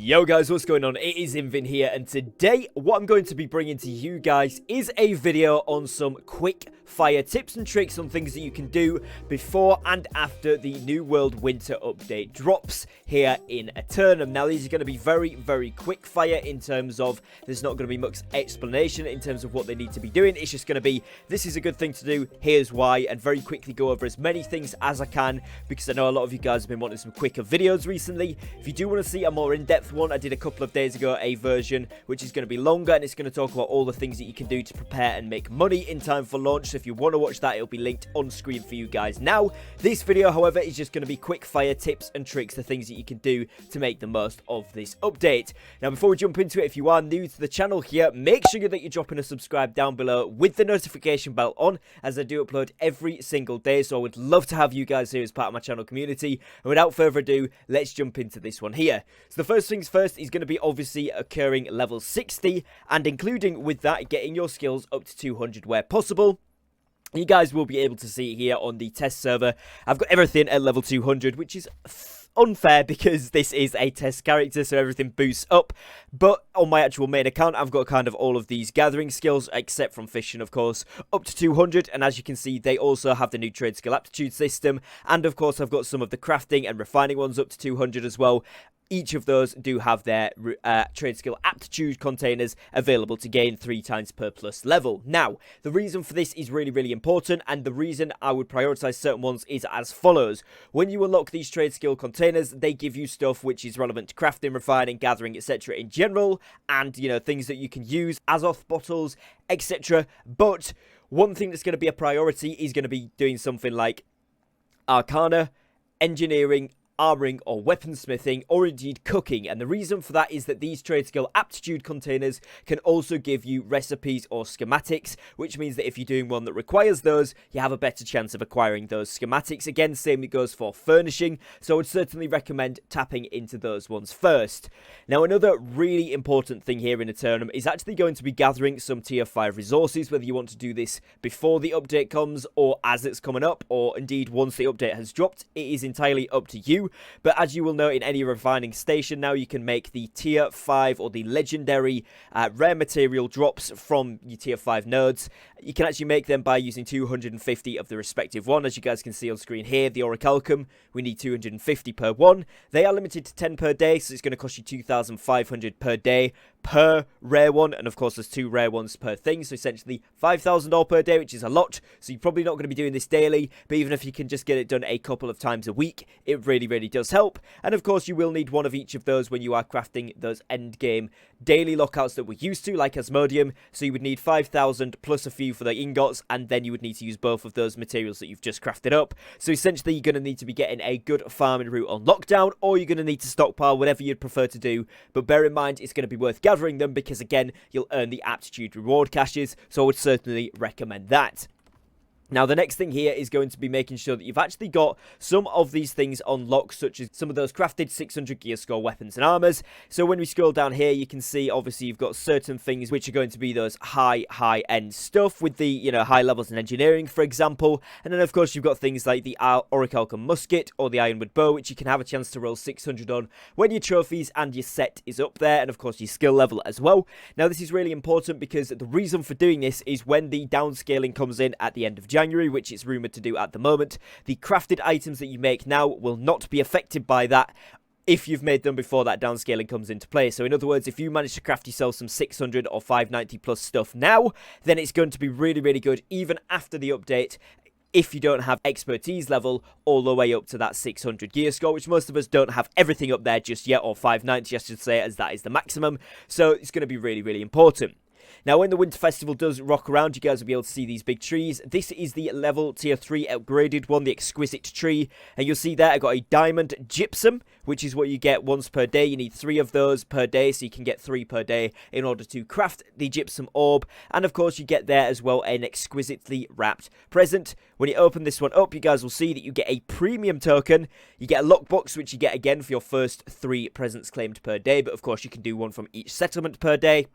Yo guys, what's going on? It is Invin here, and today what I'm going to be bringing to you guys is a video on some quick fire tips and tricks on things that you can do before and after the New World Winter Update drops here in Aeternum. Now these are going to be very quick fire in terms of there's not going to be much explanation in terms of what they need to be doing. It's just going to be, this is a good thing to do, here's why, and very quickly go over as many things as I can because I know a lot of you guys have been wanting some quicker videos recently. If you do want to see a more in-depth one, I did a couple of days ago a version which is going to be longer, and it's going to talk about all the things that you can do to prepare and make money in time for launch. So if you want to watch that, it'll be linked on screen for you guys now. This video, however, is just going to be quick fire tips and tricks, the things that you can do to make the most of this update. Now before we jump into it, if you are new to the channel here, make sure that you're dropping a subscribe down below with the notification bell on, as I do upload every single day. So I would love to have you guys here as part of my channel community. And without further ado, let's jump into this one here. So the first things first is going to be obviously occurring level 60, and including with that getting your skills up to 200 where possible. You guys will be able to see here on the test server, I've got everything at level 200, which is unfair because this is a test character, so everything boosts up. But on my actual main account, I've got kind of all of these gathering skills, except from fishing, of course, up to 200. And as you can see, they also have the new trade skill aptitude system. And of course, I've got some of the crafting and refining ones up to 200 as well. Each of those do have their trade skill aptitude containers available to gain 3 times per plus level. Now, the reason for this is really important, and the reason I would prioritize certain ones is as follows. When you unlock these trade skill containers, they give you stuff which is relevant to crafting, refining, gathering, etc. in general, and, you know, things that you can use, Azoth bottles, etc. But one thing that's going to be a priority is going to be doing something like Arcana, Engineering, armoring, or weaponsmithing, or indeed cooking. And the reason for that is that these trade skill aptitude containers can also give you recipes or schematics, which means that if you're doing one that requires those, you have a better chance of acquiring those schematics. Again, same goes for furnishing, so I would certainly recommend tapping into those ones first. Now, another really important thing here in Aeternum is actually going to be gathering some tier 5 resources, whether you want to do this before the update comes, or as it's coming up, or indeed once the update has dropped. It is entirely up to you. But as you will know, in any refining station now, you can make the tier 5 or the legendary rare material drops from your tier 5 nodes. You can actually make them by using 250 of the respective one. As you guys can see on screen here, the orichalcum, we need 250 per one. They are limited to 10 per day, so it's going to cost you 2,500 per day per rare one, and of course there's 2 rare ones per thing, so essentially 5,000 all per day, which is a lot. So you're probably not going to be doing this daily, but even if you can just get it done a couple of times a week, it really does help. And of course you will need one of each of those when you are crafting those end game daily lockouts that we're used to, like Asmodeum. So you would need 5,000 plus a few for the ingots, and then you would need to use both of those materials that you've just crafted up. So essentially you're going to need to be getting a good farming route on lockdown, or you're going to need to stockpile, whatever you'd prefer to do. But bear in mind, it's going to be worth gathering them because, again, you'll earn the aptitude reward caches, so I would certainly recommend that. Now, the next thing here is going to be making sure that you've actually got some of these things on lock, such as some of those crafted 600 gear score weapons and armors. So when we scroll down here, you can see, obviously, you've got certain things which are going to be those high-end stuff with the, you know, high levels in engineering, for example. And then, of course, you've got things like the orichalcum musket or the ironwood bow, which you can have a chance to roll 600 on when your trophies and your set is up there, and, of course, your skill level as well. Now, this is really important because the reason for doing this is when the downscaling comes in at the end of January, which it's rumored to do at the moment, the crafted items that you make now will not be affected by that if you've made them before that downscaling comes into play. So in other words, if you manage to craft yourself some 600 or 590 plus stuff now, then it's going to be really good even after the update, if you don't have expertise level all the way up to that 600 gear score, which most of us don't have everything up there just yet, or 590 I should say, as that is the maximum. So it's going to be really important. Now, when the Winter Festival does rock around, you guys will be able to see these big trees. This is the level tier 3 upgraded one, the exquisite tree. And you'll see there I got a diamond gypsum, which is what you get once per day. You need 3 of those per day, so you can get 3 per day in order to craft the gypsum orb. And of course, you get there as well an exquisitely wrapped present. When you open this one up, you guys will see that you get a premium token. You get a lockbox, which you get again for your first 3 presents claimed per day. But of course, you can do one from each settlement per day.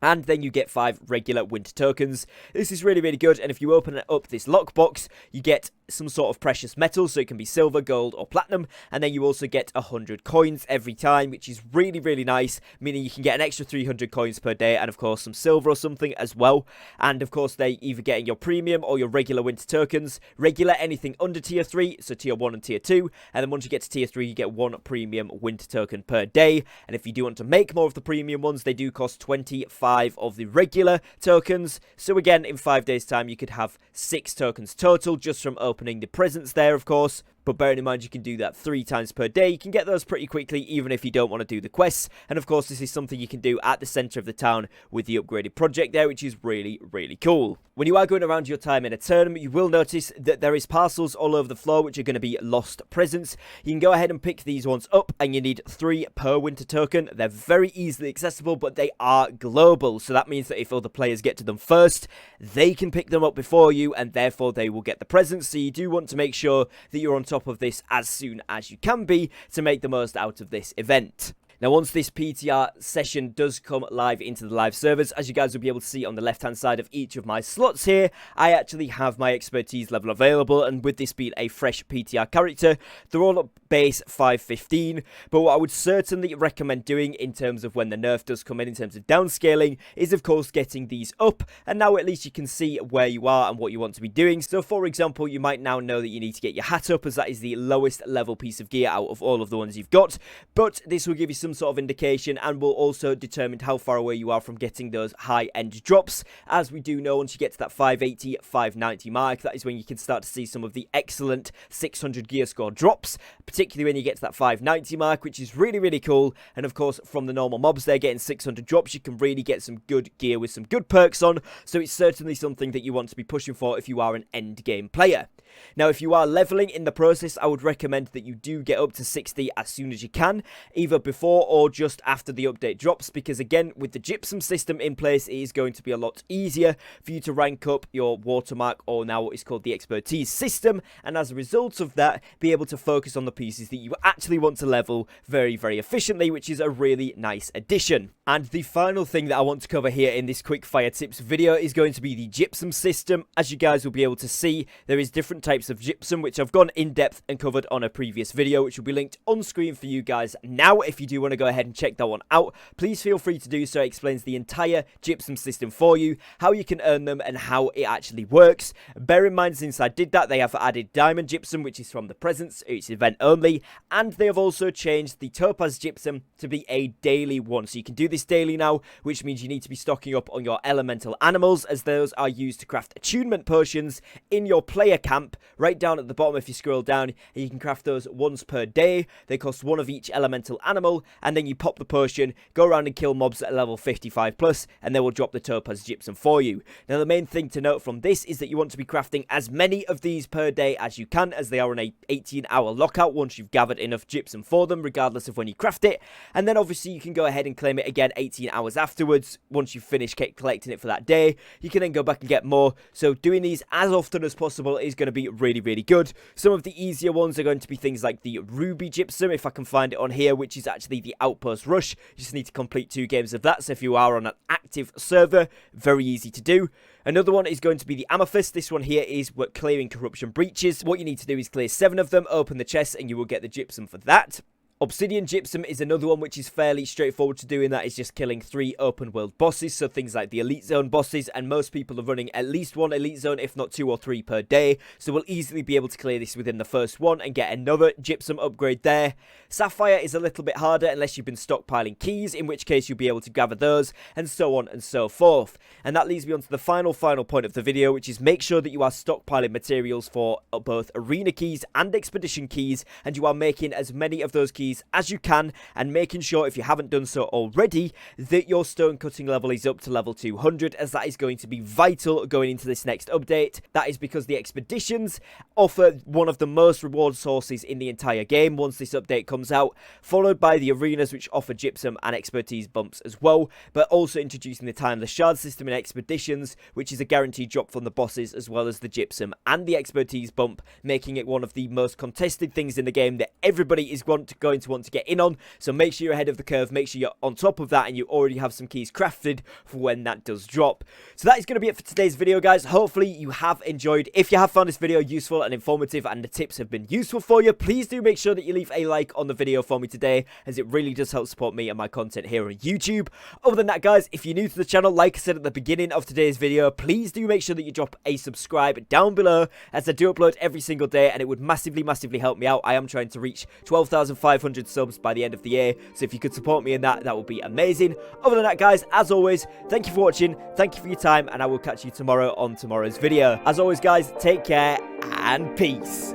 And then you get 5 regular winter tokens. This is really, really good. And if you open up this lockbox, you get some sort of precious metal. So it can be silver, gold, or platinum. And then you also get 100 coins every time, which is really, really nice. Meaning you can get an extra 300 coins per day. And of course, some silver or something as well. And of course, they either getting your premium or your regular winter tokens. Regular, anything under tier 3. So tier 1 and tier 2. And then once you get to tier 3, you get 1 premium winter token per day. And if you do want to make more of the premium ones, they do cost 25 of the regular tokens. So again, in 5 days time, you could have 6 tokens total just from opening the presents there, of course. But bearing in mind you can do that 3 times per day, you can get those pretty quickly even if you don't want to do the quests. And of course this is something you can do at the centre of the town with the upgraded project there, which is really, really cool. When you are going around your time in Aeternum, you will notice that there is parcels all over the floor which are going to be lost presents. You can go ahead and pick these ones up and you need 3 per winter token. They're very easily accessible, but they are global. So that means that if other players get to them first, they can pick them up before you and therefore they will get the presents. So you do want to make sure that you're on top of this as soon as you can be to make the most out of this event. Now, once this PTR session does come live into the live servers, as you guys will be able to see on the left-hand side of each of my slots here, I actually have my expertise level available, and with this being a fresh PTR character, they're all at base 515, but what I would certainly recommend doing in terms of when the nerf does come in terms of downscaling, is of course getting these up, and now at least you can see where you are and what you want to be doing. So, for example, you might now know that you need to get your hat up, as that is the lowest level piece of gear out of all of the ones you've got, but this will give you some sort of indication and will also determine how far away you are from getting those high-end drops. As we do know, once you get to that 580, 590 mark, that is when you can start to see some of the excellent 600 gear score drops, particularly when you get to that 590 mark, which is really, really cool. And of course, from the normal mobs, they're getting 600 drops. You can really get some good gear with some good perks on, so it's certainly something that you want to be pushing for if you are an end game player. Now, if you are leveling in the process, I would recommend that you do get up to 60 as soon as you can, either before or just after the update drops, because again, with the Gypsum system in place, it is going to be a lot easier for you to rank up your watermark, or now what is called the expertise system, and as a result of that, be able to focus on the pieces that you actually want to level very, very efficiently, which is a really nice addition. And the final thing that I want to cover here in this quickfire tips video is going to be the Gypsum system. As you guys will be able to see, there is different types of gypsum, which I've gone in depth and covered on a previous video, which will be linked on screen for you guys now. If you do want to go ahead and check that one out, please feel free to do so. It explains the entire gypsum system for you, how you can earn them and how it actually works. Bear in mind, since I did that, they have added diamond gypsum, which is from the presents, it's event only, and they have also changed the topaz gypsum to be a daily one. So you can do this daily now, which means you need to be stocking up on your elemental animals, as those are used to craft attunement potions in your player camp. Right down at the bottom, if you scroll down, you can craft those once per day. They cost 1 of each elemental animal, and then you pop the potion, go around and kill mobs at level 55 plus, and they will drop the topaz gypsum for you. Now, the main thing to note from this is that you want to be crafting as many of these per day as you can, as they are on a 18-hour lockout once you've gathered enough gypsum for them, regardless of when you craft it. And then obviously you can go ahead and claim it again 18 hours afterwards. Once you've finished collecting it for that day, you can then go back and get more. So doing these as often as possible is going to be really, really good. Some of the easier ones are going to be things like the ruby gypsum, if I can find it on here, which is actually the outpost rush. You just need to complete 2 games of that. So if you are on an active server, very easy to do. Another one is going to be the amethyst. This one here is clearing corruption breaches. What you need to do is clear 7 of them, open the chest, and you will get the gypsum for that. Obsidian Gypsum is another one which is fairly straightforward to do, and that is just killing 3 open world bosses, so things like the elite zone bosses, and most people are running at least 1 elite zone, if not 2 or 3 per day, so we'll easily be able to clear this within the first one and get another Gypsum upgrade there. Sapphire is a little bit harder unless you've been stockpiling keys, in which case you'll be able to gather those, and so on and so forth. And that leads me on to the final point of the video, which is make sure that you are stockpiling materials for both arena keys and expedition keys, and you are making as many of those keys as you can, and making sure, if you haven't done so already, that your stone cutting level is up to level 200, as that is going to be vital going into this next update. That is because the expeditions offer one of the most reward sources in the entire game once this update comes out, followed by the arenas, which offer gypsum and expertise bumps as well, but also introducing the timeless shard system in expeditions, which is a guaranteed drop from the bosses, as well as the gypsum and the expertise bump, making it one of the most contested things in the game that everybody is going going to want to get in on. So make sure you're ahead of the curve, make sure you're on top of that, and you already have some keys crafted for when that does drop. So that is going to be it for today's video, guys. Hopefully you have enjoyed. If you have found this video useful and informative and the tips have been useful for you, please do make sure that you leave a like on the video for me today, as it really does help support me and my content here on YouTube. Other than that, guys, if you're new to the channel, like I said at the beginning of today's video, please do make sure that you drop a subscribe down below, as I do upload every single day, and it would massively help me out. I am trying to reach 12,500 subs by the end of the year, so if you could support me in that, that would be amazing. Other than that, guys, as always, thank you for watching, thank you for your time, and I will catch you tomorrow on tomorrow's video. As always, guys, take care and peace.